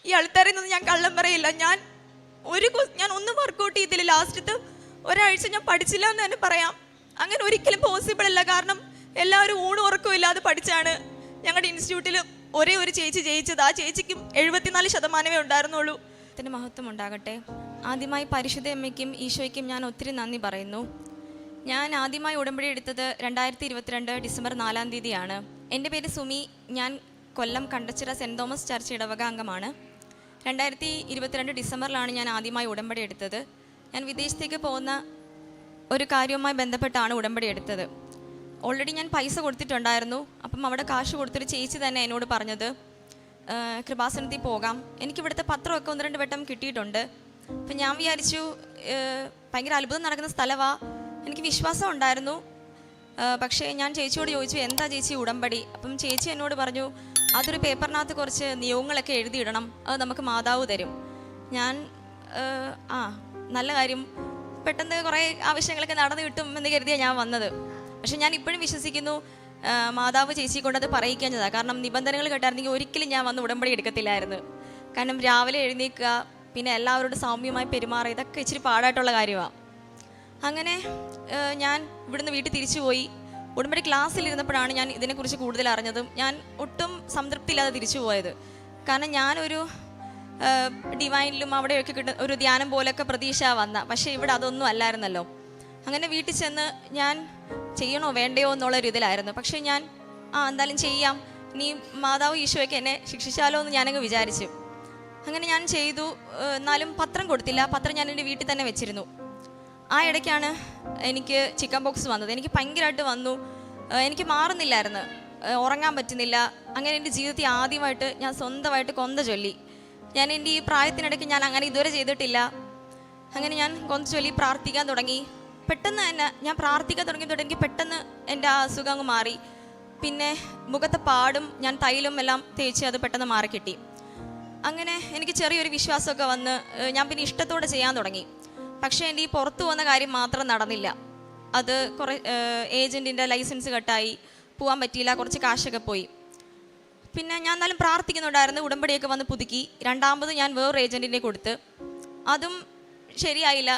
ഈ ആൾക്കാരിൽ നിന്ന് ഞാൻ കള്ളം പറയില്ല. ഞാൻ ഒന്നും വർക്കൗട്ട് ചെയ്തില്ല. ലാസ്റ്റത്തെ ഒരാഴ്ച ഞാൻ പഠിച്ചില്ല എന്ന് തന്നെ പറയാം. അങ്ങനെ ഒരിക്കലും പോസിബിൾ അല്ല. കാരണം എല്ലാവരും ഊണും ഉറക്കവും ഇല്ലാതെ പഠിച്ചാണ് ഞങ്ങളുടെ ഇൻസ്റ്റിറ്റ്യൂട്ടിൽ ഒരേ ഒരു ചേച്ചി ജയിച്ചത്. ആ ചേച്ചിക്കും 74% ഉണ്ടായിരുന്നുള്ളൂ. ത്തിന് മഹത്വം ഉണ്ടാകട്ടെ. ആദ്യമായി പരിശുദ്ധ അമ്മയ്ക്കും ഈശോയ്ക്കും ഞാൻ ഒത്തിരി നന്ദി പറയുന്നു. ഞാൻ ആദ്യമായി ഉടമ്പടി എടുത്തത് 2022 ഡിസംബർ 4-ാം തീയതിയാണ്. എൻ്റെ പേര് സുമി. ഞാൻ കൊല്ലം കണ്ടച്ചിറ സെൻറ് തോമസ് ചർച്ച് ഇടവക അംഗമാണ്. 2022 ഡിസംബറിലാണ് ഞാൻ ആദ്യമായി ഉടമ്പടി എടുത്തത്. ഞാൻ വിദേശത്തേക്ക് പോകുന്ന ഒരു കാര്യവുമായി ബന്ധപ്പെട്ടാണ് ഉടമ്പടി എടുത്തത്. ഓൾറെഡി ഞാൻ പൈസ കൊടുത്തിട്ടുണ്ടായിരുന്നു. അപ്പം അവിടെ കാശ് കൊടുത്തൊരു ചേച്ചി തന്നെ എന്നോട് പറഞ്ഞത്, കൃപാസനത്തിൽ പോകാം, എനിക്കിവിടുത്തെ പത്രമൊക്കെ 1-2 വട്ടം കിട്ടിയിട്ടുണ്ട്. അപ്പം ഞാൻ വിചാരിച്ചു ഭയങ്കര അത്ഭുതം നടക്കുന്ന സ്ഥലമാണ്, എനിക്ക് വിശ്വാസം ഉണ്ടായിരുന്നു. പക്ഷേ ഞാൻ ചേച്ചിയോട് ചോദിച്ചു, എന്താ ചേച്ചി ഉടമ്പടി? അപ്പം ചേച്ചി എന്നോട് പറഞ്ഞു, അതൊരു പേപ്പറിനകത്ത് കുറച്ച് നിയോഗങ്ങളൊക്കെ എഴുതിയിടണം, അത് നമുക്ക് മാതാവ് തരും. ഞാൻ നല്ല കാര്യം, പെട്ടെന്ന് കുറേ ആവശ്യങ്ങളൊക്കെ നടന്നു കിട്ടും എന്ന് കരുതിയാണ് ഞാൻ വന്നത്. പക്ഷെ ഞാൻ ഇപ്പോഴും വിശ്വസിക്കുന്നു മാതാവ് ചേച്ചി കൊണ്ടത് പറയിക്കുന്നതാണ്. കാരണം നിബന്ധനകൾ കേട്ടായിരുന്നെങ്കിൽ ഒരിക്കലും ഞാൻ വന്ന് ഉടമ്പടി എടുക്കത്തില്ലായിരുന്നു. കാരണം രാവിലെ എഴുന്നേൽക്കുക, പിന്നെ എല്ലാവരോടും സൗമ്യമായി പെരുമാറുക, ഇതൊക്കെ ഇച്ചിരി പാടായിട്ടുള്ള കാര്യമാണ്. അങ്ങനെ ഞാൻ ഇവിടുന്ന് വീട്ടിൽ തിരിച്ചു പോയി. ഉടമ്പടി ക്ലാസ്സിലിരുന്നപ്പോഴാണ് ഞാൻ ഇതിനെക്കുറിച്ച് കൂടുതൽ അറിഞ്ഞതും ഞാൻ ഒട്ടും സംതൃപ്തിയില്ലാതെ തിരിച്ചു പോയത്. കാരണം ഞാനൊരു ഡിവൈനിലും അവിടെയൊക്കെ കിട്ടുന്ന ഒരു ധ്യാനം പോലെയൊക്കെ പ്രതീക്ഷ വന്ന, പക്ഷേ ഇവിടെ അതൊന്നും അല്ലായിരുന്നല്ലോ. അങ്ങനെ വീട്ടിൽ ചെന്ന് ഞാൻ ചെയ്യണോ വേണ്ടയോ എന്നുള്ളൊരു ഇതിലായിരുന്നു. പക്ഷേ ഞാൻ എന്തായാലും ചെയ്യാം, നീ മാതാവ് ഈശോയ്ക്ക് എന്നെ ശിക്ഷിച്ചാലോ എന്ന് ഞാനങ്ങ് വിചാരിച്ചു. അങ്ങനെ ഞാൻ ചെയ്തു. എന്നാലും പത്രം കൊടുത്തില്ല. പത്രം ഞാൻ എൻ്റെ വീട്ടിൽ തന്നെ വെച്ചിരുന്നു. ആ ഇടയ്ക്കാണ് എനിക്ക് ചിക്കൻ ബോക്സ് വന്നത്. എനിക്ക് ഭയങ്കരമായിട്ട് വന്നു. എനിക്ക് മാറുന്നില്ലായിരുന്നു, ഉറങ്ങാൻ പറ്റുന്നില്ല. അങ്ങനെ എൻ്റെ ജീവിതത്തിൽ ആദ്യമായിട്ട് ഞാൻ സ്വന്തമായിട്ട് കൊന്ത ചൊല്ലി. ഞാൻ എൻ്റെ ഈ പ്രായത്തിനിടയ്ക്ക് ഞാൻ അങ്ങനെ ഇതുവരെ ചെയ്തിട്ടില്ല. അങ്ങനെ ഞാൻ കൊന്ത ചൊല്ലി പ്രാർത്ഥിക്കാൻ തുടങ്ങി. പെട്ടെന്ന് തന്നെ ഞാൻ പ്രാർത്ഥിക്കാൻ തുടങ്ങിയതോടെ എനിക്ക് പെട്ടെന്ന് എൻ്റെ ആ അസുഖം അങ്ങ് മാറി. പിന്നെ മുഖത്തെ പാടും ഞാൻ തൈലും എല്ലാം തേച്ച് അത് പെട്ടെന്ന് മാറിക്കിട്ടി. അങ്ങനെ എനിക്ക് ചെറിയൊരു വിശ്വാസമൊക്കെ വന്ന് ഞാൻ പിന്നെ ഇഷ്ടത്തോടെ ചെയ്യാൻ തുടങ്ങി. പക്ഷേ എൻ്റെ ഈ പുറത്തു പോകുന്ന കാര്യം മാത്രം നടന്നില്ല. അത് കുറേ ഏജൻറ്റിൻ്റെ ലൈസൻസ് കട്ടായി, പോകാൻ പറ്റിയില്ല, കുറച്ച് കാശൊക്കെ പോയി. പിന്നെ ഞാൻ എന്നാലും പ്രാർത്ഥിക്കുന്നുണ്ടായിരുന്നു. ഉടമ്പടിയൊക്കെ വന്ന് പുതുക്കി. രണ്ടാമത് ഞാൻ വേറൊരു ഏജൻറ്റിനെ കൊടുത്ത്, അതും ശരിയായില്ല.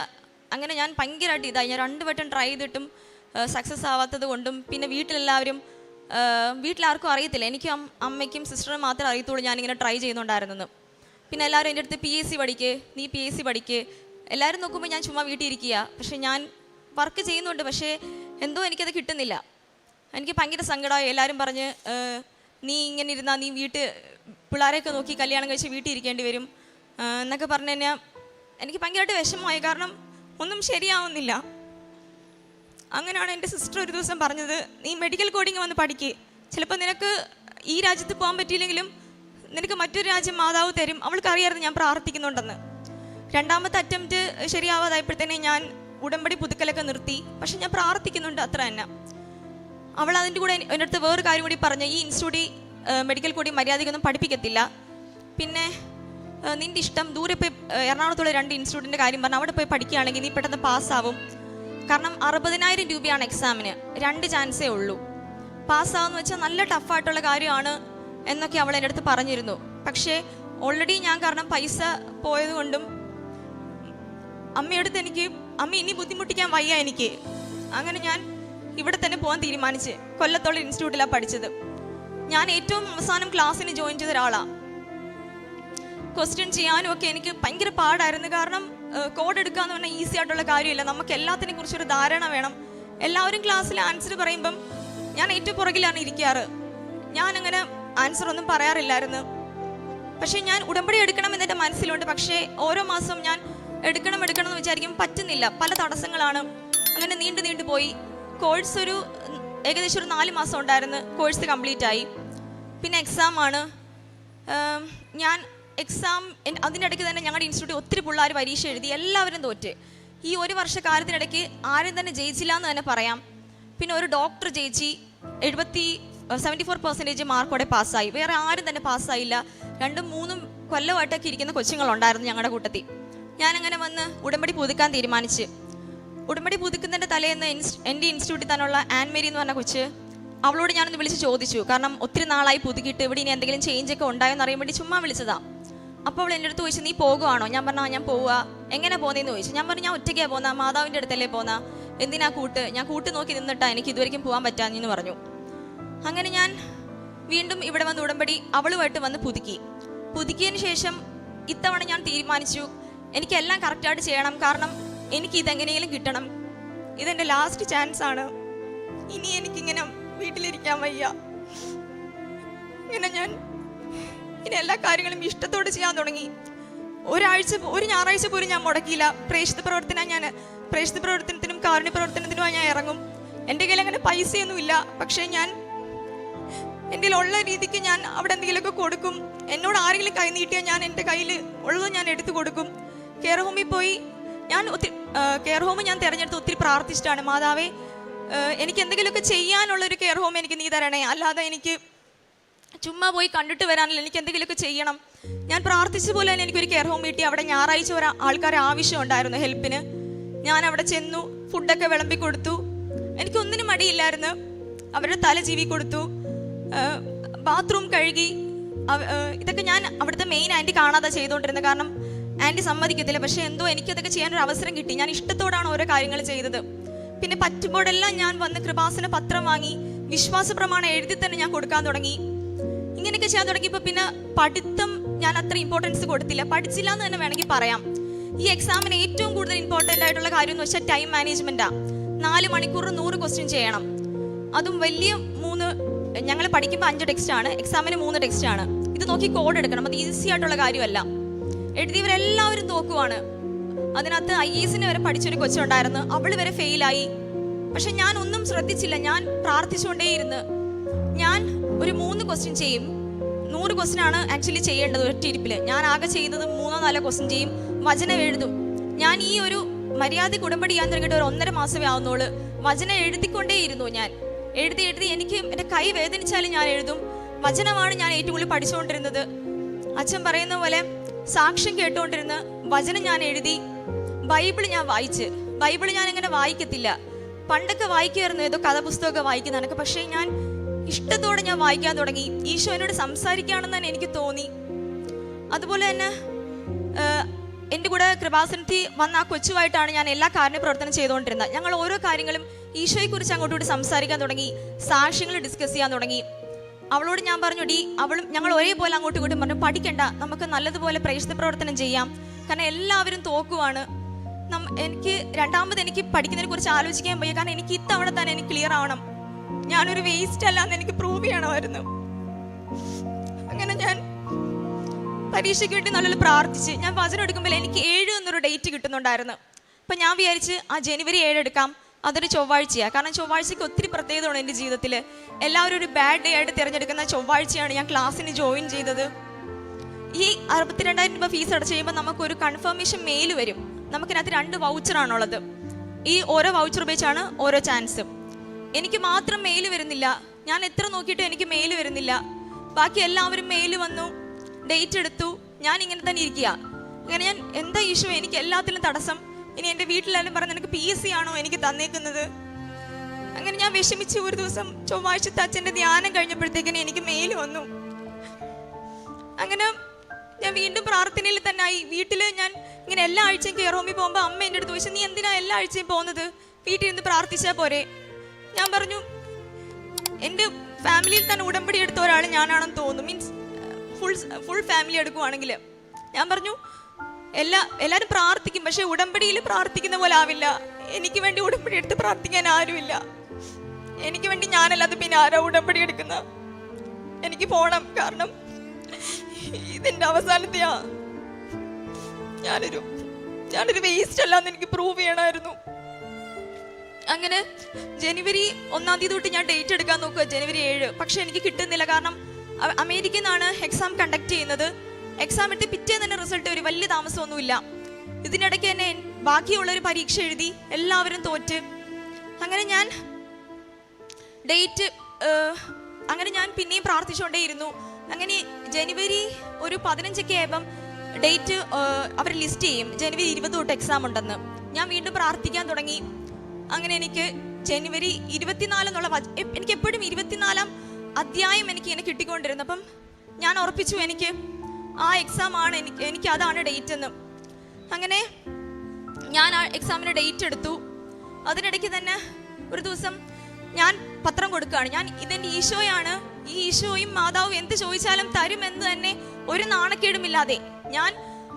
അങ്ങനെ ഞാൻ ഭയങ്കരമായിട്ട് ഇതായി. ഞാൻ 2 വട്ടം ട്രൈ ചെയ്തിട്ടും സക്സസ് ആവാത്തത് കൊണ്ടും പിന്നെ വീട്ടിലാർക്കും അറിയത്തില്ല. എനിക്കും അമ്മയ്ക്കും സിസ്റ്ററിനും മാത്രമേ അറിയത്തുള്ളൂ ഞാനിങ്ങനെ ട്രൈ ചെയ്യുന്നുണ്ടായിരുന്നെന്ന്. പിന്നെ എല്ലാവരും എൻ്റെ അടുത്ത് PSC പഠിക്ക്, നീ PSC പഠിക്ക്. എല്ലാവരും നോക്കുമ്പോൾ ഞാൻ ചുമ്മാ വീട്ടിൽ ഇരിക്കുക. പക്ഷേ ഞാൻ വർക്ക് ചെയ്യുന്നുണ്ട്, പക്ഷേ എന്തോ എനിക്കത് കിട്ടുന്നില്ല. എനിക്ക് ഭയങ്കര സങ്കടമായി. എല്ലാവരും പറഞ്ഞ്, നീ ഇങ്ങനെ ഇരുന്നാൽ നീ പിള്ളേരെയൊക്കെ നോക്കി കല്യാണം കഴിച്ച് വീട്ടിൽ ഇരിക്കേണ്ടി വരും എന്നൊക്കെ പറഞ്ഞു കഴിഞ്ഞാൽ എനിക്ക് ഭയങ്കരമായിട്ട് വിഷമമായി. കാരണം ഒന്നും ശരിയാവുന്നില്ല. അങ്ങനെയാണ് എൻ്റെ സിസ്റ്റർ ഒരു ദിവസം പറഞ്ഞത്, നീ മെഡിക്കൽ കോഡിങ് വന്ന് പഠിക്ക്, ചിലപ്പോൾ നിനക്ക് ഈ രാജ്യത്ത് പോകാൻ പറ്റിയില്ലെങ്കിലും നിനക്ക് മറ്റൊരു രാജ്യം മാതാവ് തരും. അവൾക്കറിയായിരുന്നു ഞാൻ പ്രാർത്ഥിക്കുന്നുണ്ടെന്ന്. രണ്ടാമത്തെ അറ്റംപ്റ്റ് ശരിയാവാതായപ്പോഴത്തേനെ ഞാൻ ഉടമ്പടി പുതുക്കലൊക്കെ നിർത്തി. പക്ഷെ ഞാൻ പ്രാർത്ഥിക്കുന്നുണ്ട്, അത്ര തന്നെ. അവൾ അതിൻ്റെ കൂടെ എൻ്റെ അടുത്ത് വേറൊരു കാര്യം കൂടി പറഞ്ഞു, ഈ ഇൻസ്റ്റിറ്റ്യൂട്ടിൽ മെഡിക്കൽ കോഡിങ് മര്യാദയ്ക്കൊന്നും പഠിപ്പിക്കത്തില്ല, പിന്നെ നിൻ്റെ ഇഷ്ടം, ദൂരെ പോയി എറണാകുളത്തുള്ള 2 ഇൻസ്റ്റിറ്റ്യൂട്ടിൻ്റെ കാര്യം പറഞ്ഞാൽ അവിടെ പോയി പഠിക്കുകയാണെങ്കിൽ നീ പെട്ടെന്ന് പാസ്സാവും. കാരണം 60,000 രൂപയാണ് എക്സാമിന്, 2 ചാൻസേ ഉള്ളൂ. പാസ്സാവെന്ന് വെച്ചാൽ നല്ല ടഫായിട്ടുള്ള കാര്യമാണ് എന്നൊക്കെ അവൾ എൻ്റെ അടുത്ത് പറഞ്ഞിരുന്നു. പക്ഷേ ഓൾറെഡി ഞാൻ കാരണം പൈസ പോയത് കൊണ്ടും അമ്മയടുത്ത് എനിക്ക് അമ്മ ഇനി ബുദ്ധിമുട്ടിക്കാൻ വയ്യ എനിക്ക്. അങ്ങനെ ഞാൻ ഇവിടെ തന്നെ പോകാൻ തീരുമാനിച്ച് കൊല്ലത്തുള്ള ഇൻസ്റ്റിറ്റ്യൂട്ടിലാണ് പഠിച്ചത്. ഞാൻ ഏറ്റവും അവസാനം ക്ലാസ്സിന് ജോയിൻ ചെയ്ത ഒരാളാണ്. ക്വസ്റ്റ്യൻ ചെയ്യാനും ഒക്കെ എനിക്ക് ഭയങ്കര പാടായിരുന്നു. കാരണം കോഡ് എടുക്കുക എന്ന് പറഞ്ഞാൽ ഈസി ആയിട്ടുള്ള കാര്യമില്ല. നമുക്ക് എല്ലാത്തിനെ കുറിച്ചൊരു ധാരണ വേണം. എല്ലാവരും ക്ലാസ്സിൽ ആൻസർ പറയുമ്പം ഞാൻ ഏറ്റവും പുറകിലാണ് ഇരിക്കാറ്. ഞാനങ്ങനെ ആൻസർ ഒന്നും പറയാറില്ലായിരുന്നു. പക്ഷേ ഞാൻ ഉടമ്പടി എടുക്കണം എന്നെൻ്റെ മനസ്സിലുണ്ട്. പക്ഷേ ഓരോ മാസവും ഞാൻ എടുക്കണം എന്ന് വിചാരിക്കും, പറ്റുന്നില്ല, പല തടസ്സങ്ങളാണ്. അങ്ങനെ നീണ്ടു പോയി. കോഴ്സ് ഏകദേശം ഒരു 4 മാസം ഉണ്ടായിരുന്നു. കോഴ്സ് കംപ്ലീറ്റ് ആയി. പിന്നെ എക്സാമാണ്. ഞാൻ എക്സാം അതിനിടയ്ക്ക് തന്നെ ഞങ്ങളുടെ ഇൻസ്റ്റിറ്റ്യൂട്ടിൽ ഒത്തിരി പിള്ളേർ പരീക്ഷ എഴുതി, എല്ലാവരും തോറ്റ്. ഈ 1 വർഷക്കാലത്തിനിടയ്ക്ക് ആരും തന്നെ ജയിച്ചില്ല എന്ന് തന്നെ പറയാം. പിന്നെ ഒരു ഡോക്ടർ ജയിച്ച് 74% മാർക്കോടെ പാസ്സായി. വേറെ ആരും തന്നെ പാസ്സായില്ല. 2-3 കൊല്ലമായിട്ടൊക്കെ ഇരിക്കുന്ന കൊച്ചുങ്ങളുണ്ടായിരുന്നു ഞങ്ങളുടെ കൂട്ടത്തിൽ. ഞാനങ്ങനെ വന്ന് ഉടമ്പടി പുതുക്കാൻ തീരുമാനിച്ച്. ഉടമ്പടി പുതുക്കുന്നതിൻ്റെ തലേന്ന് എൻ്റെ ഇൻസ്റ്റിറ്റ്യൂട്ടിൽ തന്നെയുള്ള ആൻമേരി എന്ന് പറഞ്ഞ കൊച്ച്, അവളോട് ഞാനൊന്ന് വിളിച്ച് ചോദിച്ചു. കാരണം ഒത്തിരി നാളായി പുതുക്കിയിട്ട് ഇവിടെ ഇനി എന്തെങ്കിലും ചേഞ്ചൊക്കെ ഉണ്ടായെന്ന് അറിയാൻ വേണ്ടി ചുമ്മാ വിളിച്ചതാണ്. അപ്പോൾ അവൾ എൻ്റെ അടുത്ത് ചോദിച്ചു, നീ പോകുവാണോ? ഞാൻ പറഞ്ഞു, ഞാൻ പോവുക. എങ്ങനെ പോകുന്നതെന്ന് ചോദിച്ചു. ഞാൻ പറഞ്ഞു, ഞാൻ ഒറ്റയ്ക്കാണ് പോകുന്ന, മാതാവിൻ്റെ അടുത്തല്ലേ പോകുന്ന, എന്തിനാ കൂട്ട്? ഞാൻ കൂട്ട് നോക്കി നിന്നിട്ടാ എനിക്ക് ഇതുവരെയും പോകാൻ പറ്റാമെന്ന് പറഞ്ഞു. അങ്ങനെ ഞാൻ വീണ്ടും ഇവിടെ വന്ന് ഉടമ്പടി അവളുമായിട്ട് വന്ന് പുതുക്കിയതിന് ശേഷം ഇത്തവണ ഞാൻ തീരുമാനിച്ചു, എനിക്കെല്ലാം കറക്റ്റായിട്ട് ചെയ്യണം. കാരണം എനിക്ക് ഇതെങ്ങനെയെങ്കിലും കിട്ടണം. ഇതെൻ്റെ ലാസ്റ്റ് ചാൻസ് ആണ്. ഇനി എനിക്കിങ്ങനെ വീട്ടിലിരിക്കാൻ വയ്യ. ഇങ്ങനെ ഞാൻ ഇനി എല്ലാ കാര്യങ്ങളും ഇഷ്ടത്തോടെ ചെയ്യാൻ തുടങ്ങി. ഒരു ഞായറാഴ്ച പോലും ഞാൻ മുടക്കിയില്ല. പ്രേക്ഷിത പ്രവർത്തനത്തിനും കാരുണ്യ പ്രവർത്തനത്തിനുമായി ഞാൻ ഇറങ്ങും. എൻ്റെ കയ്യിൽ അങ്ങനെ പൈസയൊന്നുമില്ല. പക്ഷേ ഞാൻ എൻ്റെ ഉള്ള രീതിക്ക് ഞാൻ അവിടെ എന്തെങ്കിലുമൊക്കെ കൊടുക്കും. എന്നോട് ആരെങ്കിലും കൈ നീട്ടിയാൽ ഞാൻ എൻ്റെ കയ്യിൽ ഉള്ളത് ഞാൻ എടുത്തു കൊടുക്കും. കെയർ ഹോമിൽ പോയി കെയർ ഹോം ഞാൻ തിരഞ്ഞെടുത്ത് ഒത്തിരി പ്രാർത്ഥിച്ചിട്ടാണ്. മാതാവേ, എനിക്ക് എന്തെങ്കിലുമൊക്കെ ചെയ്യാനുള്ളൊരു കെയർ ഹോം എനിക്ക് നീ തരണേ. അല്ലാതെ എനിക്ക് ചുമ്മാ പോയി കണ്ടിട്ട് വരാനില്ല, എനിക്ക് എന്തെങ്കിലുമൊക്കെ ചെയ്യണം. ഞാൻ പ്രാർത്ഥിച്ച പോലെ തന്നെ എനിക്കൊരു കെയർ ഹോം കിട്ടി. അവിടെ ഞായറാഴ്ച ആൾക്കാരെ ആവശ്യം ഉണ്ടായിരുന്നു ഹെൽപ്പിന്. ഞാൻ അവിടെ ചെന്നു, ഫുഡൊക്കെ വിളമ്പി കൊടുത്തു. എനിക്കൊന്നിനും മടിയില്ലായിരുന്നു. അവരുടെ തല ചീവി കൊടുത്തു, ബാത്റൂം കഴുകി. ഇതൊക്കെ ഞാൻ അവിടുത്തെ മെയിൻ ആൻറ്റി കാണാതെ ചെയ്തുകൊണ്ടിരുന്നത്. കാരണം ആൻറ്റി സമ്മതിക്കത്തില്ല. പക്ഷേ എന്തോ എനിക്കതൊക്കെ ചെയ്യാനൊരു അവസരം കിട്ടി. ഞാൻ ഇഷ്ടത്തോടാണ് ഓരോ കാര്യങ്ങൾ ചെയ്തത്. പിന്നെ പറ്റുമ്പോഴെല്ലാം ഞാൻ വന്ന് കൃപാസന പത്രം വാങ്ങി വിശ്വാസ പ്രമാണം എഴുതി തന്നെ ഞാൻ കൊടുക്കാൻ തുടങ്ങി. ഇങ്ങനെയൊക്കെ ചെയ്യാൻ തുടങ്ങിയപ്പോൾ പിന്നെ പഠിത്തം ഞാൻ അത്ര ഇമ്പോർട്ടൻസ് കൊടുത്തില്ല. പഠിച്ചില്ല എന്ന് തന്നെ വേണമെങ്കിൽ പറയാം. ഈ എക്സാമിന് ഏറ്റവും കൂടുതൽ ഇമ്പോർട്ടൻ്റ് ആയിട്ടുള്ള കാര്യം എന്ന് വെച്ചാൽ ടൈം മാനേജ്മെൻറ്റാണ്. 4 മണിക്കൂർ 100 ക്വസ്റ്റ്യൻ ചെയ്യണം. അതും വലിയ 3, ഞങ്ങൾ പഠിക്കുമ്പോൾ 5 ടെക്സ്റ്റാണ്, എക്സാമിന് 3 ടെക്സ്റ്റാണ്. ഇത് നോക്കി കോഡ് എടുക്കണം. അത് ഈസി ആയിട്ടുള്ള കാര്യമല്ല. എഴുതിയവരെല്ലാവരും തോക്കുവാണ്. അതിനകത്ത് IAS വരെ പഠിച്ചൊരു കൊച്ചുണ്ടായിരുന്നു. അവൾ വരെ ഫെയിലായി. പക്ഷെ ഞാൻ ഒന്നും ശ്രദ്ധിച്ചില്ല. ഞാൻ പ്രാർത്ഥിച്ചുകൊണ്ടേയിരുന്ന് ഞാൻ ഒരു 3 ക്വസ്റ്റ്യൻ ചെയ്യും. 100 ക്വസ്റ്റ്യൻ ആണ് ആക്ച്വലി ചെയ്യേണ്ടത് ഒറ്റ ഇരിപ്പിൽ. ഞാൻ ആകെ ചെയ്യുന്നത് 3-4 ക്വസ്റ്റ്യൻ ചെയ്യും, വചനം എഴുതും. ഞാൻ ഈ ഒരു മര്യാദയ്ക്ക് ഉടമ്പടി ചെയ്യാൻ തുടങ്ങിയിട്ട് ഒരു 1.5 മാസമേ ആവുന്നുള്ളൂ. വചനം എഴുതിക്കൊണ്ടേയിരുന്നു. ഞാൻ എഴുതി എനിക്ക് എൻ്റെ കൈ വേദനിച്ചാലും ഞാൻ എഴുതും. വചനമാണ് ഞാൻ ഏറ്റവും കൂടുതൽ പഠിച്ചുകൊണ്ടിരുന്നത്. അച്ഛൻ പറയുന്ന പോലെ സാക്ഷ്യം കേട്ടുകൊണ്ടിരുന്ന് വചനം ഞാൻ എഴുതി. ബൈബിൾ ഞാൻ വായിച്ച്. ബൈബിൾ ഞാൻ അങ്ങനെ വായിക്കത്തില്ല. പണ്ടൊക്കെ വായിക്കുമായിരുന്നു, ഏതോ കഥാപുസ്തകമൊക്കെ വായിക്കുന്നതൊക്കെ. പക്ഷേ ഞാൻ ഇഷ്ടത്തോടെ ഞാൻ വായിക്കാൻ തുടങ്ങി. ഈശോ എന്നോട് സംസാരിക്കുകയാണെന്ന് തന്നെ എനിക്ക് തോന്നി. അതുപോലെ തന്നെ എൻ്റെ കൂടെ കൃപാസനത്തിൽ വന്ന ആ കൊച്ചുമായിട്ടാണ് ഞാൻ എല്ലാ കാരുണ്യ പ്രവർത്തനം ചെയ്തുകൊണ്ടിരുന്നത്. ഞങ്ങൾ ഓരോ കാര്യങ്ങളും ഈശോയെക്കുറിച്ച് അങ്ങോട്ടുകൂടി സംസാരിക്കാൻ തുടങ്ങി, സാക്ഷ്യങ്ങൾ ഡിസ്കസ് ചെയ്യാൻ തുടങ്ങി. അവളോട് ഞാൻ പറഞ്ഞു, ഞങ്ങൾ ഒരേപോലെ അങ്ങോട്ടും ഇങ്ങോട്ടും പറഞ്ഞു, പഠിക്കണ്ട, നമുക്ക് നല്ലതുപോലെ പ്രേക്ഷിത പ്രവർത്തനം ചെയ്യാം. കാരണം എല്ലാവരും തോക്കുവാണ്. എനിക്ക് പഠിക്കുന്നതിനെ കുറിച്ച് ആലോചിക്കാൻ വയ്യ. കാരണം എനിക്ക് ഇത്തവണ തന്നെ എനിക്ക് ക്ലിയർ ആവണം. ഞാനൊരു വേസ്റ്റ് അല്ലാന്ന് എനിക്ക് പ്രൂവ് ചെയ്യണമായിരുന്നു. അങ്ങനെ ഞാൻ പരീക്ഷയ്ക്ക് വേണ്ടി നല്ലൊരു പ്രാർത്ഥിച്ച് ഞാൻ വചനം എടുക്കുമ്പോൾ എനിക്ക് 7 എന്നൊരു ഡേറ്റ് കിട്ടുന്നുണ്ടായിരുന്നു. അപ്പം ഞാൻ വിചാരിച്ച് ജനുവരി 7 എടുക്കാം. അതൊരു ചൊവ്വാഴ്ചയാണ്. കാരണം ചൊവ്വാഴ്ചയ്ക്ക് ഒത്തിരി പ്രത്യേകതയാണ് എൻ്റെ ജീവിതത്തിൽ. എല്ലാവരും ഒരു ബാഡ് ഡേ ആയിട്ട് തിരഞ്ഞെടുക്കുന്ന ചൊവ്വാഴ്ചയാണ് ഞാൻ ക്ലാസ്സിന് ജോയിൻ ചെയ്തത്. ഈ 62,000 രൂപ ഫീസ് അടച്ചു കഴിയുമ്പോൾ നമുക്കൊരു കൺഫർമേഷൻ മെയിൽ വരും. നമുക്കിനകത്ത് 2 വൗച്ചറാണുള്ളത്. ഈ ഓരോ വൗച്ചർ ഉപയോഗിച്ചാണ് ഓരോ ചാൻസും. എനിക്ക് മാത്രം മെയിൽ വരുന്നില്ല. ഞാൻ എത്ര നോക്കിയിട്ടും എനിക്ക് മെയിൽ വരുന്നില്ല. ബാക്കി എല്ലാവരും മെയിൽ വന്നു, ഡേറ്റ് എടുത്തു. ഞാൻ ഇങ്ങനെ തന്നെ ഇരിക്കുക. അങ്ങനെ ഞാൻ എന്താ ഈശോ എനിക്ക് എല്ലാത്തിലും തടസ്സം? ഇനി എൻ്റെ വീട്ടിലെല്ലാം പറഞ്ഞ് നിനക്ക് PSC ആണോ എനിക്ക് തന്നേക്കുന്നത്? അങ്ങനെ ഞാൻ വിഷമിച്ച് ഒരു ദിവസം ചൊവ്വാഴ്ചത്തെ അച്ഛൻ്റെ ധ്യാനം കഴിഞ്ഞപ്പോഴത്തേക്കിന് എനിക്ക് മെയിൽ വന്നു. അങ്ങനെ ഞാൻ വീണ്ടും പ്രാർത്ഥനയിൽ തന്നെ ആയി. വീട്ടിൽ ഞാൻ ഇങ്ങനെ എല്ലാ ആഴ്ചയും കെയർ ഹോമിൽ പോകുമ്പോൾ അമ്മ എൻ്റെ അടുത്ത് ചോദിച്ചു, നീ എന്തിനാ എല്ലാ ആഴ്ചയും പോകുന്നത്? വീട്ടിൽ ഇരുന്ന് പ്രാർത്ഥിച്ചാൽ പോരെ? ഞാൻ പറഞ്ഞു, എൻ്റെ ഫാമിലിയിൽ തന്നെ ഉടമ്പടി എടുത്ത ഒരാൾ ഞാനാണെന്ന് തോന്നുന്നു. മീൻസ് ഫുൾ ഫാമിലി എടുക്കുവാണെങ്കിൽ. ഞാൻ പറഞ്ഞു, എല്ലാവരും പ്രാർത്ഥിക്കും, പക്ഷെ ഉടമ്പടിയിൽ പ്രാർത്ഥിക്കുന്ന പോലെ ആവില്ല. എനിക്ക് വേണ്ടി ഉടമ്പടി എടുത്ത് പ്രാർത്ഥിക്കാൻ ആരുമില്ല. എനിക്ക് വേണ്ടി ഞാനല്ലാതെ പിന്നെ ആരാ ഉടമ്പടി എടുക്കുന്ന? എനിക്ക് പോണം. കാരണം ഇതിൻ്റെ അവസാനത്തെയാ. ഞാനൊരു വേസ്റ്റ് അല്ലാന്ന് എനിക്ക് പ്രൂവ് ചെയ്യണമായിരുന്നു. അങ്ങനെ ജനുവരി 1-ാം തീയതി തൊട്ട് ഞാൻ ഡേറ്റ് എടുക്കാൻ നോക്കുക, ജനുവരി 7. പക്ഷെ എനിക്ക് കിട്ടുന്നില്ല. കാരണം അമേരിക്കയിൽ നിന്നാണ് എക്സാം കണ്ടക്ട് ചെയ്യുന്നത്. എക്സാം എടുത്ത് പിറ്റേന്ന് തന്നെ റിസൾട്ട് വരും. വലിയ താമസമൊന്നുമില്ല. ഇതിനിടയ്ക്ക് തന്നെ ബാക്കിയുള്ളൊരു പരീക്ഷ എഴുതി, എല്ലാവരും തോറ്റ്. അങ്ങനെ ഞാൻ ഡേറ്റ് ഞാൻ പിന്നെയും പ്രാർത്ഥിച്ചുകൊണ്ടേയിരുന്നു. അങ്ങനെ ജനുവരി ഒരു 15 ആയപ്പം ഡേറ്റ് അവർ ലിസ്റ്റ് ചെയ്യും. ജനുവരി 20 തൊട്ട് എക്സാം ഉണ്ടെന്ന്. ഞാൻ വീണ്ടും പ്രാർത്ഥിക്കാൻ തുടങ്ങി. അങ്ങനെ എനിക്ക് ജനുവരി 24 എന്നുള്ള എനിക്ക് എപ്പോഴും 24-ാം അധ്യായം എനിക്ക് ഇങ്ങനെ കിട്ടിക്കൊണ്ടിരുന്നു. അപ്പം ഞാൻ ഉറപ്പിച്ചു, എനിക്ക് ആ എക്സാം ആണ് എനിക്ക് അതാണ് ഡേറ്റ് എന്ന്. അങ്ങനെ ഞാൻ ആ എക്സാമിന് ഡേറ്റ് എടുത്തു. അതിനിടയ്ക്ക് തന്നെ ഒരു ദിവസം ഞാൻ പത്രം കൊടുക്കുകയാണ്. ഇതെൻ്റെ ഈശോയാണ്, ഈ ഈശോയും മാതാവും എന്ത് ചോദിച്ചാലും തരുമെന്ന് തന്നെ ഒരു നാണക്കേടുമില്ലാതെ ഞാൻ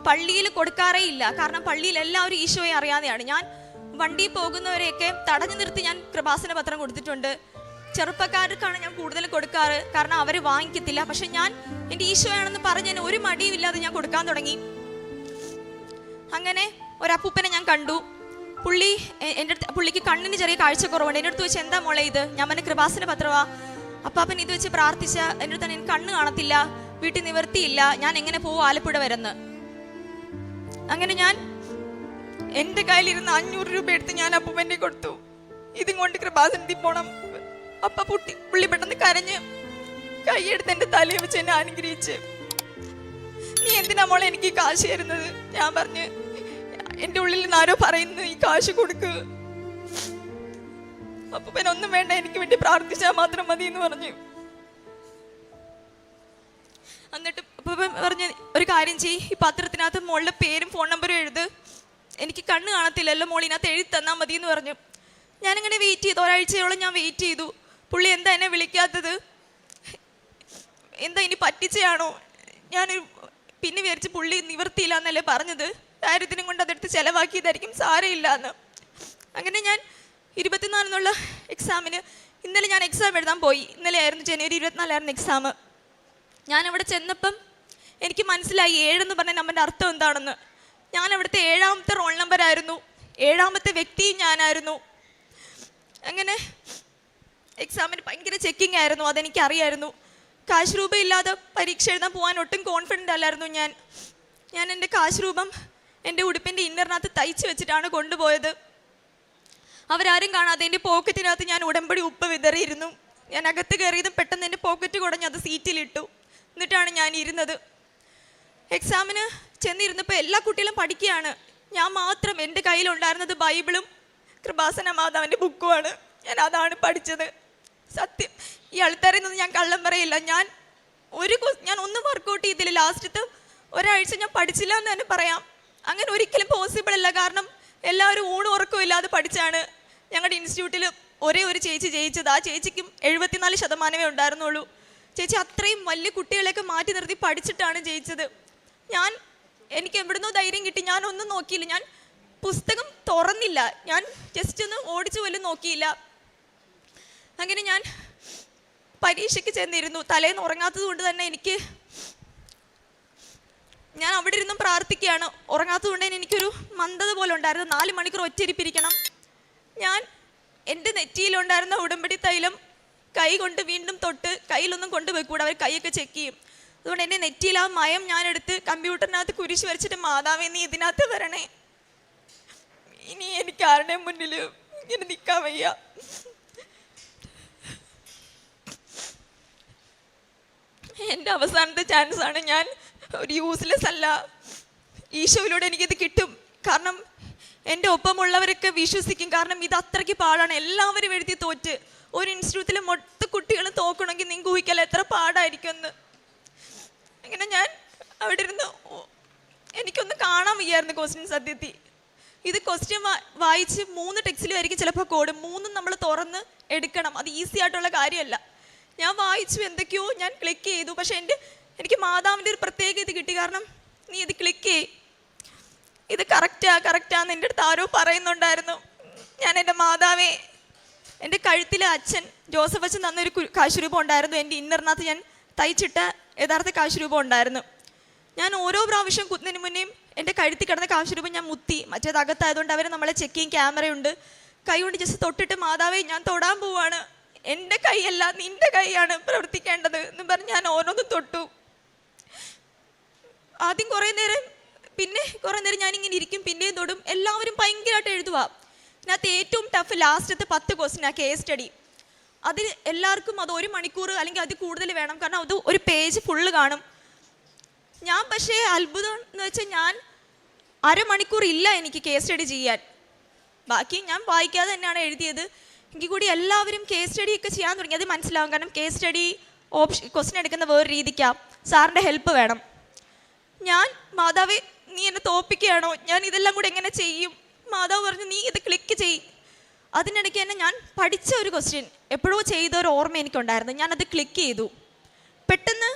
പള്ളിയിൽ കൊടുക്കാറേ ഇല്ല. കാരണം പള്ളിയിൽ എല്ലാവരും ഈശോയെ അറിയാതെയാണ്. ഞാൻ വണ്ടി പോകുന്നവരെയൊക്കെ തടഞ്ഞു നിർത്തി ഞാൻ കൃപാസന പത്രം കൊടുത്തിട്ടുണ്ട്. ചെറുപ്പക്കാർക്കാണ് ഞാൻ കൂടുതൽ കൊടുക്കാറ്, കാരണം അവർ വാങ്ങിക്കത്തില്ല. പക്ഷെ ഞാൻ എൻ്റെ ഈശോയാണെന്ന് പറഞ്ഞ് തന്നെ ഒരു മടിയുമില്ലാതെ ഞാൻ കൊടുക്കാൻ തുടങ്ങി. അങ്ങനെ ഒരപ്പൂപ്പനെ ഞാൻ കണ്ടു. പുള്ളിക്ക് കണ്ണിന് ചെറിയ കാഴ്ചക്കുറവുണ്ട്. എൻ്റെ അടുത്ത് വെച്ച് എന്താ മോളെ ഇത്? ഞാൻ പറഞ്ഞ കൃപാസന പത്രവാ. അപ്പാപ്പൻ ഇത് വെച്ച് പ്രാർത്ഥിച്ച എൻ്റെ അടുത്ത് തന്നെ കണ്ണ് കാണത്തില്ല, വീട്ടിൽ നിവർത്തിയില്ല, ഞാൻ എങ്ങനെ പോവും ആലപ്പുഴ വരുന്ന്. അങ്ങനെ ഞാൻ എൻ്റെ കയ്യിലിരുന്ന് 500 രൂപ എടുത്ത് ഞാൻ അപ്പൂപ്പൻ്റെ കൊടുത്തു. ഇതും കൊണ്ട് കൃപാസനത്തിൽ പോണം. പുള്ളി പെട്ടെന്ന് കരഞ്ഞ് കൈയെടുത്ത് എൻ്റെ തലയിൽ വെച്ച് എന്നെ അനുഗ്രഹിച്ച്, നീ എന്തിനാ മോളെ എനിക്ക് ഈ കാശ് തരുന്നത്? ഞാൻ പറഞ്ഞ്, എൻ്റെ ഉള്ളിൽ നിന്ന് ആരോ പറയുന്നു ഈ കാശ് കൊടുക്ക്. അപ്പൂപ്പൻ ഒന്നും വേണ്ട, എനിക്ക് വേണ്ടി പ്രാർത്ഥിച്ചാൽ മാത്രം മതി എന്ന് പറഞ്ഞു. എന്നിട്ട് അപ്പൂപ്പൻ പറഞ്ഞ്, ഒരു കാര്യം ചെയ്യ്, ഈ പത്രത്തിനകത്ത് മോളുടെ പേരും ഫോൺ നമ്പറും എഴുത്, എനിക്ക് കണ്ണ് കാണത്തില്ലല്ലോ, മോളിനകത്ത് എഴുതി തന്നാൽ മതി എന്ന് പറഞ്ഞു. ഞാനിങ്ങനെ വെയിറ്റ് ചെയ്തു. ഒരാഴ്ചയോളം ഞാൻ വെയിറ്റ് ചെയ്തു. പുള്ളി എന്താ എന്നെ വിളിക്കാത്തത്? എന്താ ഇനി പറ്റിച്ചാണോ? ഞാൻ പിന്നെ വിചാരിച്ച് പുള്ളി നിവർത്തിയില്ല എന്നല്ലേ പറഞ്ഞത്, ദാരിദ്ര്യം കൊണ്ട് അതെടുത്ത് ചിലവാക്കിയതായിരിക്കും, സാരമില്ല എന്ന്. അങ്ങനെ ഞാൻ 24 എക്സാമിന് ഇന്നലെ ഞാൻ എക്സാം എഴുതാൻ പോയി. ഇന്നലെ ആയിരുന്നു, ജനുവരി 24 എക്സാം. ഞാൻ അവിടെ ചെന്നപ്പം എനിക്ക് മനസ്സിലായി 7 എന്ന് പറഞ്ഞ നമ്പറിൻ്റെ അർത്ഥം എന്താണെന്ന്. ഞാൻ അവിടുത്തെ 7ാമത്തെ റോൾ നമ്പർ ആയിരുന്നു, 7ാമത്തെ വ്യക്തിയും ഞാനായിരുന്നു. അങ്ങനെ എക്സാമിന് ഭയങ്കര ചെക്കിങ് ആയിരുന്നു, അതെനിക്കറിയായിരുന്നു. കാശ് രൂപ ഇല്ലാതെ പരീക്ഷ എഴുതാൻ പോകാൻ ഒട്ടും കോൺഫിഡൻ്റ് അല്ലായിരുന്നു ഞാൻ എൻ്റെ കാശ് രൂപം എൻ്റെ ഉടുപ്പിൻ്റെ ഇന്നറിനകത്ത് തയ്ച്ച് വെച്ചിട്ടാണ് കൊണ്ടുപോയത്. അവരാരും കാണാതെ എൻ്റെ പോക്കറ്റിനകത്ത് ഞാൻ ഉടമ്പടി ഉപ്പ് വിതറിയിരുന്നു. ഞാൻ അകത്ത് കയറിയതും പെട്ടെന്ന് എൻ്റെ പോക്കറ്റ് കുടഞ്ഞ് അത് സീറ്റിലിട്ടു. എന്നിട്ടാണ് ഞാൻ ഇരുന്നത്. എക്സാമിന് ചെന്നിരുന്നപ്പോൾ എല്ലാ കുട്ടികളും പഠിക്കുകയാണ്. ഞാൻ മാത്രം, എൻ്റെ കയ്യിലുണ്ടായിരുന്നത് ബൈബിളും കൃപാസന മാതാവിൻ്റെ ബുക്കുമാണ്. ഞാൻ അതാണ് പഠിച്ചത്. സത്യം, ഈ ആൾക്കാരിൽ നിന്ന് ഞാൻ കള്ളം പറയില്ല. ഞാൻ ഒന്നും വർക്കൗട്ട് ചെയ്തില്ല. ലാസ്റ്റത്തെ ഒരാഴ്ച ഞാൻ പഠിച്ചില്ല എന്ന് തന്നെ പറയാം. അങ്ങനെ ഒരിക്കലും പോസിബിൾ അല്ല. കാരണം എല്ലാവരും ഊണും ഉറക്കവും ഇല്ലാതെ പഠിച്ചാണ്. ഞങ്ങളുടെ ഇൻസ്റ്റിറ്റ്യൂട്ടിൽ ഒരേ ഒരു ചേച്ചി ജയിച്ചത്. ആ ചേച്ചിക്കും 74% ഉണ്ടായിരുന്നുള്ളൂ. ചേച്ചി അത്രയും വലിയ കുട്ടികളെയൊക്കെ മാറ്റി നിർത്തി പഠിച്ചിട്ടാണ് ജയിച്ചത്. എനിക്ക് എവിടുന്നോ ധൈര്യം കിട്ടി. ഞാൻ ഒന്നും നോക്കിയില്ല, ഞാൻ പുസ്തകം തുറന്നില്ല, ഞാൻ ജസ്റ്റ് ഒന്ന് ഓടിച്ചു പോലും നോക്കിയില്ല. അങ്ങനെ ഞാൻ പരീക്ഷയ്ക്ക് ചെന്നിരുന്നു. തലേന്ന് ഉറങ്ങാത്തത് കൊണ്ട് തന്നെ ഞാൻ അവിടെ ഇരുന്നും പ്രാർത്ഥിക്കുകയാണ്. ഉറങ്ങാത്തത് കൊണ്ട് തന്നെ എനിക്കൊരു മന്ദത പോലെ ഉണ്ടായിരുന്നു. 4 മണിക്കൂർ ഒറ്റയിരിപ്പിരിക്കണം. ഞാൻ എൻ്റെ നെറ്റിയിലുണ്ടായിരുന്ന ഉടമ്പടി തൈലം കൈ കൊണ്ട് വീണ്ടും തൊട്ട്, കയ്യിലൊന്നും കൊണ്ടുപോയിക്കൂടെ, അവർ കൈയൊക്കെ ചെക്ക് ചെയ്യും. അതുകൊണ്ട് എൻ്റെ നെറ്റിയിൽ ആ മയം ഞാനെടുത്ത് കമ്പ്യൂട്ടറിനകത്ത് കുരിശ് വരച്ചിട്ട്, മാതാവേ നീ ഇതിനകത്ത് വരണേ, ഇനി എനിക്ക് ആരുടെ മുന്നിൽ ഇങ്ങനെ നിൽക്കാൻ വയ്യ. എൻ്റെ അവസാനത്തെ ചാൻസാണ്. ഞാൻ ഒരു യൂസ്ലെസ് അല്ല. ഈശോയിലൂടെ എനിക്കിത് കിട്ടും. കാരണം എൻ്റെ ഒപ്പമുള്ളവരൊക്കെ വിശ്വസിക്കും. കാരണം ഇത് അത്രയ്ക്ക് പാടാണ്. എല്ലാവരും എഴുതി തോറ്റ്. ഒരു ഇൻസ്റ്റിറ്റ്യൂട്ടിലെ മൊത്ത കുട്ടികൾ തോക്കണമെങ്കിൽ നിങ്ങൾക്ക് ഊഹിക്കല്ല എത്ര പാടായിരിക്കുമെന്ന്. അങ്ങനെ ഞാൻ അവിടെ ഇരുന്ന് എനിക്കൊന്ന് കാണാൻ വയ്യായിരുന്നു ക്വസ്റ്റ്യൻ. സത്യത്തിൽ ഇത് ക്വസ്റ്റ്യൻ വായിച്ച് 3 ടെക്സ്റ്റിലായിരിക്കും ചിലപ്പോൾ കോഡ്. 3 നമ്മൾ തുറന്ന് എടുക്കണം. അത് ഈസി ആയിട്ടുള്ള കാര്യമല്ല. ഞാൻ വായിച്ചു, എന്തൊക്കെയോ ഞാൻ ക്ലിക്ക് ചെയ്തു. പക്ഷെ എനിക്ക് മാതാവിൻ്റെ ഒരു പ്രത്യേക ഇത് കിട്ടി. കാരണം നീ ഇത് ക്ലിക്ക് ചെയ്, ഇത് കറക്റ്റാന്ന് എൻ്റെ അടുത്ത് ആരോ പറയുന്നുണ്ടായിരുന്നു. ഞാൻ എൻ്റെ മാതാവേ, എൻ്റെ കഴുത്തിലെ അച്ഛൻ ജോസഫ് അച്ഛൻ തന്നൊരു കാശുരൂപം ഉണ്ടായിരുന്നു. എൻ്റെ ഇന്നറിനകത്ത് ഞാൻ തയ്ച്ചിട്ട യഥാർത്ഥ കാശുരൂപം ഉണ്ടായിരുന്നു. ഞാൻ ഓരോ പ്രാവശ്യം കുത്തുന്നതിന് മുന്നേയും എൻ്റെ കഴുത്തിൽ കിടന്ന കാശുരൂപം ഞാൻ മുത്തി. മറ്റേത് അകത്തായതുകൊണ്ട് അവർ നമ്മളെ ചെക്ക് ചെയ്യും, ക്യാമറയുണ്ട്. കൈ കൊണ്ട് ജസ്റ്റ് തൊട്ടിട്ട്, മാതാവേ ഞാൻ തൊടാൻ പോവാണ്, എൻ്റെ കൈയല്ല നിൻ്റെ കൈയാണ് പ്രവർത്തിക്കേണ്ടത് എന്ന് പറഞ്ഞ് ഞാൻ ഓരോന്നും തൊട്ടു. ആദ്യം കുറേ നേരം, പിന്നെ കുറേ നേരം ഞാനിങ്ങനെ ഇരിക്കും, പിന്നെയും തൊടും. എല്ലാവരും ഭയങ്കരമായിട്ട് എഴുതുക. ഇതിനകത്ത് ഏറ്റവും ടഫ് ലാസ്റ്റത്തെ 10 ക്വസ്റ്റ്യൻ, ആ കേസ് സ്റ്റഡി. അതിൽ എല്ലാവർക്കും അത് 1 മണിക്കൂർ അല്ലെങ്കിൽ അതിൽ കൂടുതൽ വേണം. കാരണം അത് ഒരു പേജ് ഫുള്ള് കാണും. ഞാൻ പക്ഷേ അത്ഭുതം എന്ന് വെച്ചാൽ ഞാൻ അരമണിക്കൂർ ഇല്ല എനിക്ക് കേസ് സ്റ്റഡി ചെയ്യാൻ. ബാക്കി ഞാൻ വായിക്കാതെ തന്നെയാണ് എഴുതിയത്. എങ്കിൽ കൂടി എല്ലാവരും കേസ് സ്റ്റഡി ഒക്കെ ചെയ്യാൻ തുടങ്ങി. അത് മനസ്സിലാവും. കാരണം കേസ് സ്റ്റഡി ക്വസ്റ്റ്യൻ എടുക്കുന്ന വേറെ രീതിക്കാം. സാറിൻ്റെ ഹെൽപ്പ് വേണം. ഞാൻ മാതാവേ നീ എന്നെ തോപ്പിക്കുകയാണോ, ഞാൻ ഇതെല്ലാം കൂടെ എങ്ങനെ ചെയ്യും? മാതാവ് പറഞ്ഞു നീ ഇത് ക്ലിക്ക് ചെയ്. അതിനിടയ്ക്ക് തന്നെ ഞാൻ പഠിച്ച ഒരു ക്വസ്റ്റ്യൻ എപ്പോഴോ ചെയ്ത ഒരു ഓർമ്മ എനിക്കുണ്ടായിരുന്നു. ഞാനത് ക്ലിക്ക് ചെയ്തു. പെട്ടെന്ന്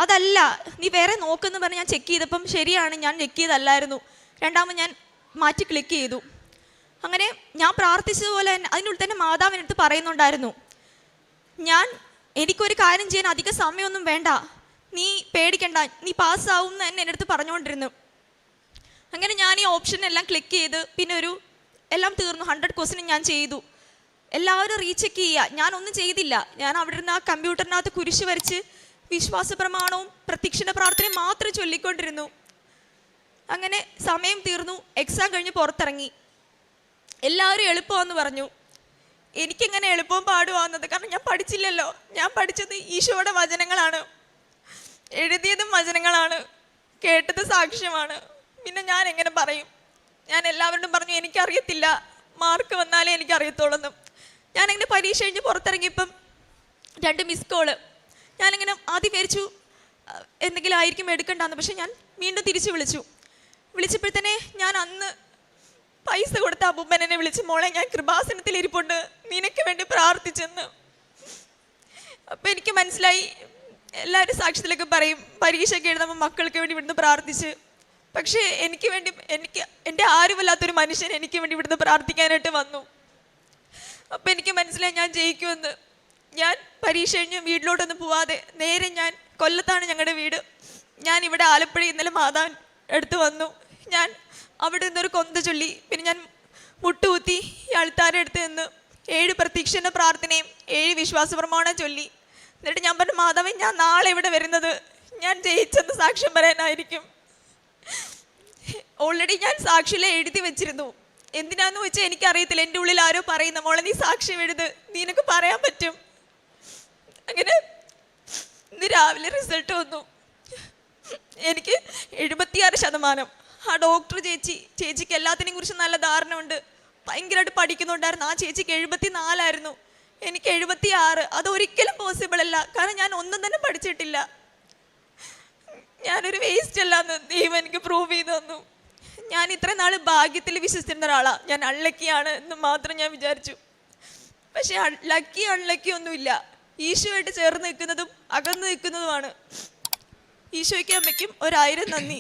അതല്ല നീ വേറെ നോക്കുമെന്ന് പറഞ്ഞ് ഞാൻ ചെക്ക് ചെയ്തപ്പം ശരിയാണ്, ഞാൻ ചെക്ക് ചെയ്തല്ലായിരുന്നു. രണ്ടാമത് ഞാൻ മാറ്റി ക്ലിക്ക് ചെയ്തു. അങ്ങനെ ഞാൻ പ്രാർത്ഥിച്ചതുപോലെ തന്നെ അതിനുള്ളിൽ തന്നെ മാതാവിനടുത്ത് പറയുന്നുണ്ടായിരുന്നു, എനിക്കൊരു കാര്യം ചെയ്യാൻ അധിക സമയമൊന്നും വേണ്ട, നീ പേടിക്കണ്ട, നീ പാസ്സാവും എന്ന് തന്നെ എൻ്റെ അടുത്ത് പറഞ്ഞുകൊണ്ടിരുന്നു. അങ്ങനെ ഞാൻ ഈ ഓപ്ഷനെല്ലാം ക്ലിക്ക് ചെയ്ത് പിന്നെ എല്ലാം തീർന്നു. 100 ക്വസ്റ്റ്യൻ ഞാൻ ചെയ്തു. എല്ലാവരും റീചെക്ക് ചെയ്യുക, ഞാനൊന്നും ചെയ്തില്ല. ഞാൻ അവിടെ നിന്ന് ആ കമ്പ്യൂട്ടറിനകത്ത് കുരിശ് വരച്ച് വിശ്വാസ പ്രമാണവും പ്രത്യക്ഷണ പ്രാർത്ഥനയും മാത്രം ചൊല്ലിക്കൊണ്ടിരുന്നു. അങ്ങനെ സമയം തീർന്നു. എക്സാം കഴിഞ്ഞ് പുറത്തിറങ്ങി. എല്ലാവരും എളുപ്പമാണെന്ന് പറഞ്ഞു. എനിക്കെങ്ങനെ എളുപ്പവും പാടുവാന്നത്? കാരണം ഞാൻ പഠിച്ചില്ലല്ലോ. ഞാൻ പഠിച്ചത് ഈശോയുടെ വചനങ്ങളാണ്, എഴുതിയതും വചനങ്ങളാണ്, കേട്ടത് സാക്ഷ്യമാണ്. പിന്നെ ഞാൻ എങ്ങനെ പറയും? ഞാൻ എല്ലാവരോടും പറഞ്ഞു എനിക്കറിയത്തില്ല, മാർക്ക് വന്നാലേ എനിക്കറിയത്തുള്ളൂ. ഞാനിങ്ങനെ പരീക്ഷ കഴിഞ്ഞ് പുറത്തിറങ്ങിയപ്പം 2 മിസ് കോള്. ഞാനിങ്ങനെ ആദ്യം വിചാരിച്ചു എന്തെങ്കിലും ആയിരിക്കും എടുക്കണ്ടെന്ന്. പക്ഷെ ഞാൻ വീണ്ടും തിരിച്ചു വിളിച്ചപ്പോഴത്തന്നെ ഞാൻ അന്ന് പൈസ കൊടുത്ത അപ്പൂപ്പൻ എന്നെ വിളിച്ച്, മോളെ ഞാൻ കൃപാസനത്തിൽ ഇരിപ്പുണ്ട്, നിനക്ക് വേണ്ടി പ്രാർത്ഥിച്ചെന്ന്. അപ്പം എനിക്ക് മനസ്സിലായി, എല്ലാവരും സാക്ഷ്യത്തിലൊക്കെ പറയും പരീക്ഷയൊക്കെ എഴുതുമ്പോൾ മക്കൾക്ക് വേണ്ടി ഇവിടുന്ന് പ്രാർത്ഥിച്ച്. പക്ഷേ എനിക്ക് എൻ്റെ ആരുമല്ലാത്തൊരു മനുഷ്യൻ എനിക്ക് വേണ്ടി ഇവിടുന്ന് പ്രാർത്ഥിക്കാനായിട്ട് വന്നു. അപ്പം എനിക്ക് മനസ്സിലായി ഞാൻ ജയിക്കുമെന്ന്. ഞാൻ പരീക്ഷ കഴിഞ്ഞ് വീട്ടിലോട്ടൊന്നും പോവാതെ നേരെ ഞാൻ കൊല്ലത്താണ് ഞങ്ങളുടെ വീട്. ഞാൻ ഇവിടെ ആലപ്പുഴ ഇന്നലെ മാതാവിൻ അടുത്ത് വന്നു. ഞാൻ അവിടെ നിന്നൊരു കൊന്ത ചൊല്ലി. പിന്നെ ഞാൻ മുട്ടുകുത്തി ഈ അൾത്താരുടെ അടുത്ത് നിന്ന് 7 പ്രത്യക്ഷണ പ്രാർത്ഥനയും 7 വിശ്വാസ പ്രമാണം ചൊല്ലി. എന്നിട്ട് ഞാൻ പറഞ്ഞു, മാതാവേ ഞാൻ നാളെ ഇവിടെ വരുന്നത് ഞാൻ ജയിച്ചെന്ന് സാക്ഷ്യം പറയാനായിരിക്കും. ഓൾറെഡി ഞാൻ സാക്ഷിയിലെ എഴുതി വെച്ചിരുന്നു. എന്തിനാന്ന് വെച്ചാൽ എനിക്കറിയത്തില്ല, എൻ്റെ ഉള്ളിൽ ആരോ പറയുന്ന, മോളെ നീ സാക്ഷ്യം എഴുത്, നിനക്ക് പറയാൻ പറ്റും. അങ്ങനെ ഇന്ന് രാവിലെ റിസൾട്ട് വന്നു. എനിക്ക് 76%. ആ ഡോക്ടർ ചേച്ചിക്ക് എല്ലാത്തിനെയും കുറിച്ച് നല്ല ധാരണ ഉണ്ട്, ഭയങ്കരമായിട്ട് പഠിക്കുന്നുണ്ടായിരുന്നു. ആ ചേച്ചിക്ക് 74 എനിക്ക് 76. അതൊരിക്കലും പോസിബിൾ അല്ല, കാരണം ഞാൻ ഒന്നും തന്നെ പഠിച്ചിട്ടില്ല. ഞാനൊരു വേസ്റ്റ് അല്ലാന്ന് ദൈവം എനിക്ക് പ്രൂവ് ചെയ്ത് തന്നു. ഞാൻ ഇത്രയും നാൾ ഭാഗ്യത്തിൽ വിശ്വസിച്ചിരുന്ന ഒരാളാണ്. ഞാൻ അൺലക്കിയാണ് എന്ന് മാത്രം ഞാൻ വിചാരിച്ചു. പക്ഷെ ലക്കി അൺലക്കി ഒന്നുമില്ല, ഈശോയായിട്ട് ചേർന്ന് നിൽക്കുന്നതും അകന്ന് നിൽക്കുന്നതുമാണ്. ഈശോയ്ക്ക് അമ്മയ്ക്കും 1000 നന്ദി.